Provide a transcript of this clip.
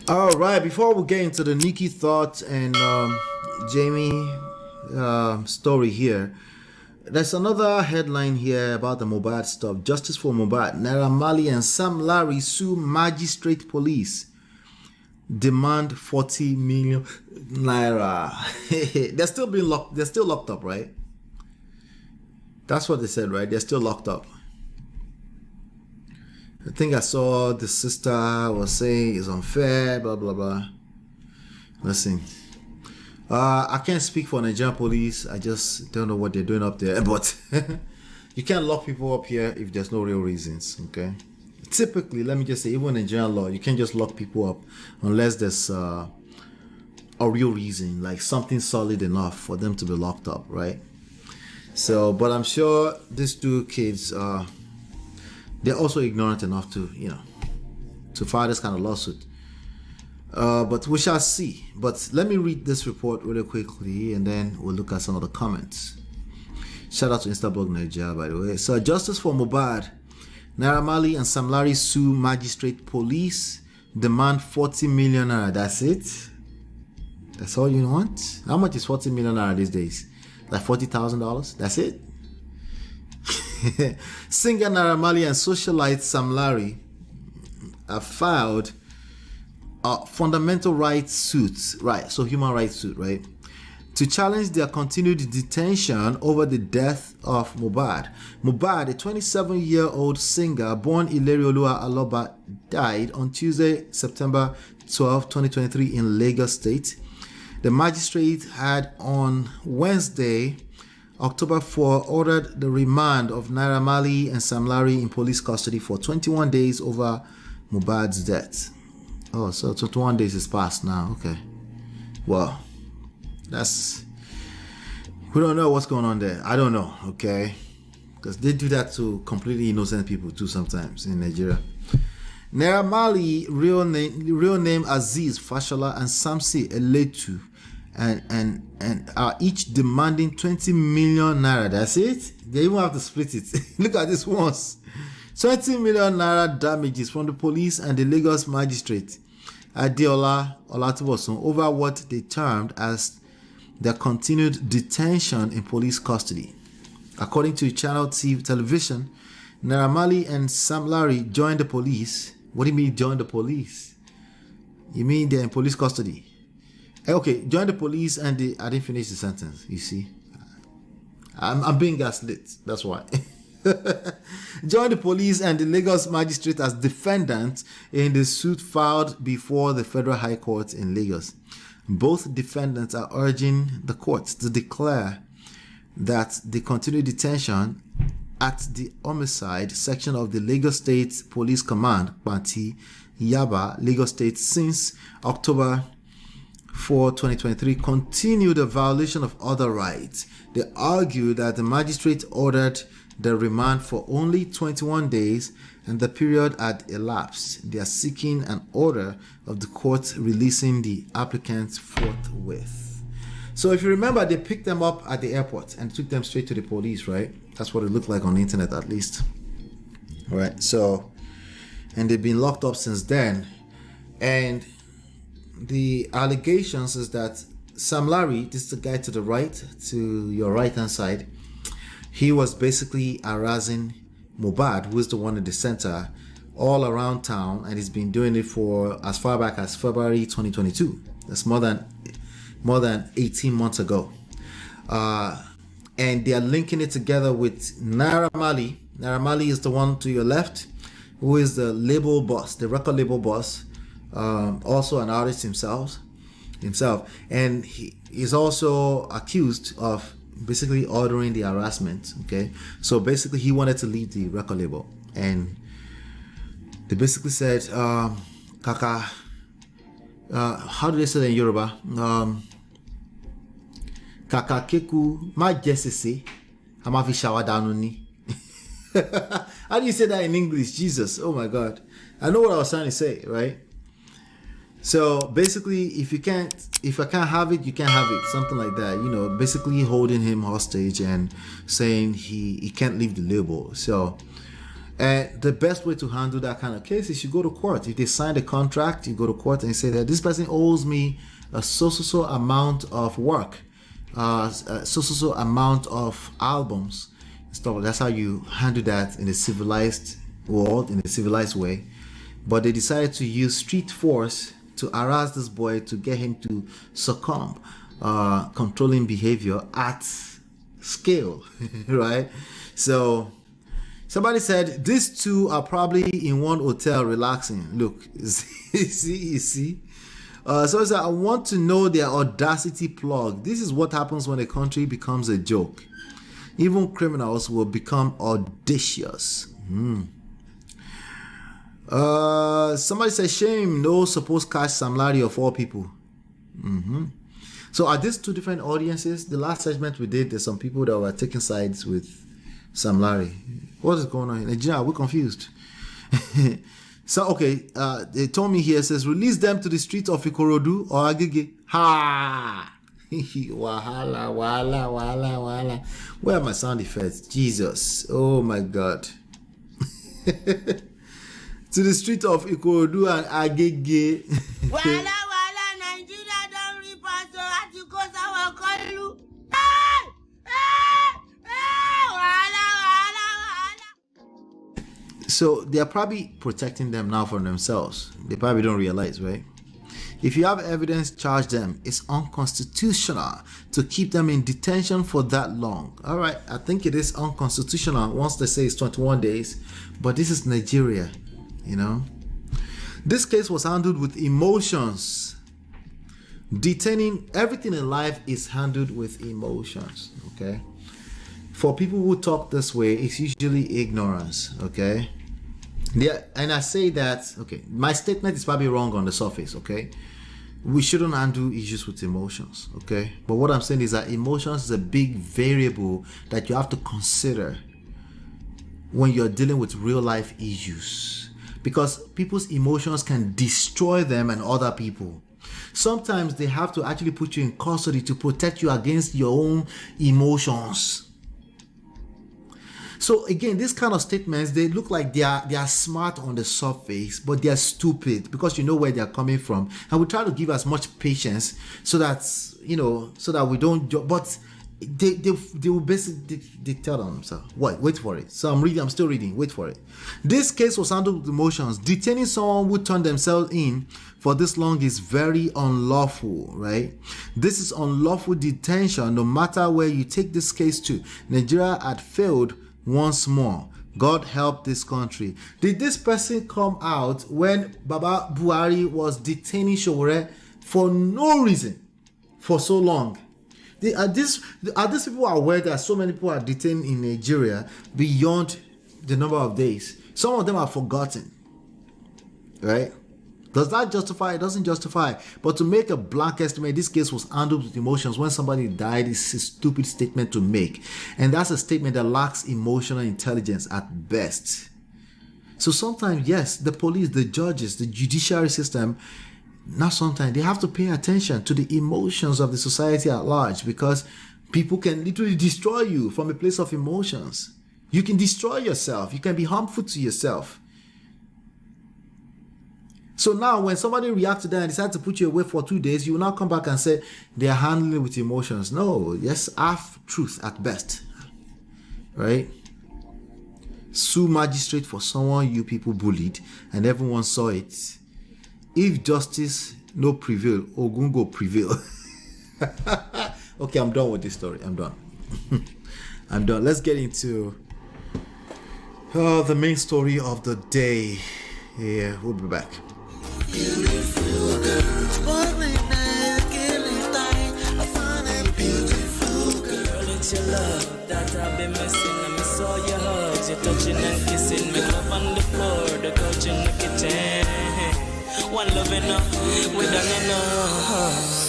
All right, before we get into the Nikki thoughts and Jamie story here, there's another headline here about the Mohbad stuff. Justice for Mohbad. Naira Marley and Sam Larry sue magistrate police. Demand 40 million naira. They're still being locked. They're still locked up, right? That's what they said, right? They're still locked up. I think I saw the sister was saying it's unfair, blah blah blah. Listen, I can't speak for Nigerian police. I just don't know what they're doing up there. But you can't lock people up here if there's no real reasons. Okay. Typically, let me just say, even in Nigerian law, you can't just lock people up unless there's a real reason, like something solid enough for them to be locked up, right? So, but I'm sure these two kids they're also ignorant enough to, to file this kind of lawsuit. But we shall see. But let me read this report really quickly, and then we'll look at some of the comments. Shout out to Instablog Nigeria, by the way. So, Justice for Mohbad. Naira Marley and Sam Larry sue magistrate police. Demand 40 million naira. That's it? That's all you want? How much is 40 million naira these days? Like $40,000? That's it? Singer Naira Marley and socialite Sam Larry have filed a fundamental rights suit, right? So human rights suit, right? To challenge their continued detention over the death of Mohbad. Mohbad, a 27-year-old singer born Ilerioluwa Aloba, died on Tuesday, September 12, 2023 in Lagos State. The magistrate had on Wednesday, October 4, ordered the remand of Naira Marley and Sam Larry in police custody for 21 days over Mohbad's death. Oh, so 21 days is passed now. Okay. Well, we don't know what's going on there. I don't know, okay? Because they do that to completely innocent people too sometimes in Nigeria. Naira Marley, real name Aziz Fashola and Samsi Eletu, and are each demanding 20 million naira. That's it? They even have to split it. Look at this once. 20 million naira damages from the police and the Lagos magistrate Adeola Olatubosun over what they termed as their continued detention in police custody. According to Channel Television, Naira Marley and Sam Larry joined the police. What do you mean join the police? You mean they're in police custody? Okay, join the police and I didn't finish the sentence, you see. I'm being gaslit, that's why. Join the police and the Lagos magistrate as defendants in the suit filed before the Federal High Court in Lagos. Both defendants are urging the courts to declare that the continued detention at the homicide section of the Lagos State Police Command, Panti, Yaba, Lagos State, since October 4, 2023, continued a violation of other rights. They argue that the magistrate ordered the remand for only 21 days and the period had elapsed. They are seeking an order of the court releasing the applicants forthwith. So if you remember, they picked them up at the airport and took them straight to the police, right? That's what it looked like on the internet, at least. Right. So, and they've been locked up since then. And the allegations is that Sam Larry, this is the guy to the right, to your right hand side, he was basically harassing Mohbad, who is the one in the center, all around town, and he's been doing it for as far back as February 2022. That's more than 18 months ago. And they are linking it together with Naira Marley. Naira Marley is the one to your left, who is the label boss, the record label boss, also an artist himself, and he is also accused of basically ordering the harassment. Okay, so basically he wanted to leave the record label, and they basically said, Kaka, how do they say that in Yoruba? Kaka keku ma jesese hamafi shawadanu ni. How do you say that in English? Jesus, oh my God, I know what I was trying to say, right? So basically, if I can't have it, you can't have it, something like that. Basically holding him hostage and saying he can't leave the label. So And the best way to handle that kind of case is you go to court. If they sign the contract, you go to court and say that this person owes me a so amount of work, so amount of albums, stuff. That's how you handle that in a civilized world, in a civilized way. But they decided to use street force to harass this boy to get him to succumb, controlling behavior at scale, right? So somebody said these two are probably in one hotel relaxing. Look, you see. So I want to know their audacity plug. This is what happens when a country becomes a joke. Even criminals will become audacious. Somebody said shame. No supposed catch Sam Larry of all people. So are these two different audiences? The last segment we did, there's some people that were taking sides with Sam Larry. What is going on in Nigeria? We're confused. So, okay, they told me here, it says, release them to the streets of Ikorodu or Agege. Ha! Wahala. Where are my sound effects? Jesus. Oh, my God. To the street of Ikorodu and Agege. Wala, Nigeria don't report to Atikos our call. So they are probably protecting them now from themselves. They probably don't realize, right? If you have evidence, charge them. It's unconstitutional to keep them in detention for that long. All right, I think it is unconstitutional once they say it's 21 days, but this is Nigeria, you know. This case was handled with emotions. Detaining, everything in life is handled with emotions, okay? For people who talk this way, it's usually ignorance, okay? Yeah, and I say that, okay, my statement is probably wrong on the surface, okay? We shouldn't handle issues with emotions, okay? But what I'm saying is that emotions is a big variable that you have to consider when you're dealing with real life issues, because people's emotions can destroy them and other people. Sometimes they have to actually put you in custody to protect you against your own emotions. So again, these kind of statements, they look like they are smart on the surface, but they are stupid because you know where they are coming from. And we try to give as much patience so that, you know, so that we don't, but they will basically they tell themselves, wait for it. So I'm still reading, wait for it. This case was handled with emotions. Detaining someone who turned themselves in for this long is very unlawful, right? This is unlawful detention no matter where you take this case to. Nigeria had failed once more. God help this country. Did this person come out when Baba Buhari was detaining Showore for no reason for so long? Are these people aware that so many people are detained in Nigeria beyond the number of days? Some of them are forgotten, right? Does that justify? It doesn't justify. But to make a blank estimate, this case was handled with emotions. When somebody died, it's a stupid statement to make. And that's a statement that lacks emotional intelligence at best. So sometimes, yes, the police, the judges, the judiciary system, not sometimes, they have to pay attention to the emotions of the society at large, because people can literally destroy you from a place of emotions. You can destroy yourself. You can be harmful to yourself. So now when somebody reacts to that and decides to put you away for 2 days, you will now come back and say they are handling it with emotions. No, yes, half truth at best, right? Sue magistrate for someone you people bullied and everyone saw it. If justice no prevail, Ogun go prevail. Okay, I'm done with this story. I'm done. I'm done. Let's get into the main story of the day. Yeah, we'll be back. Beautiful girl, sparkling eyes, killing thing. I find it beautiful girl. It's your love that I've been missing. I miss all your hugs, your touching and kissing. Make love on the floor, the couch in the kitchen. One love enough, we done enough.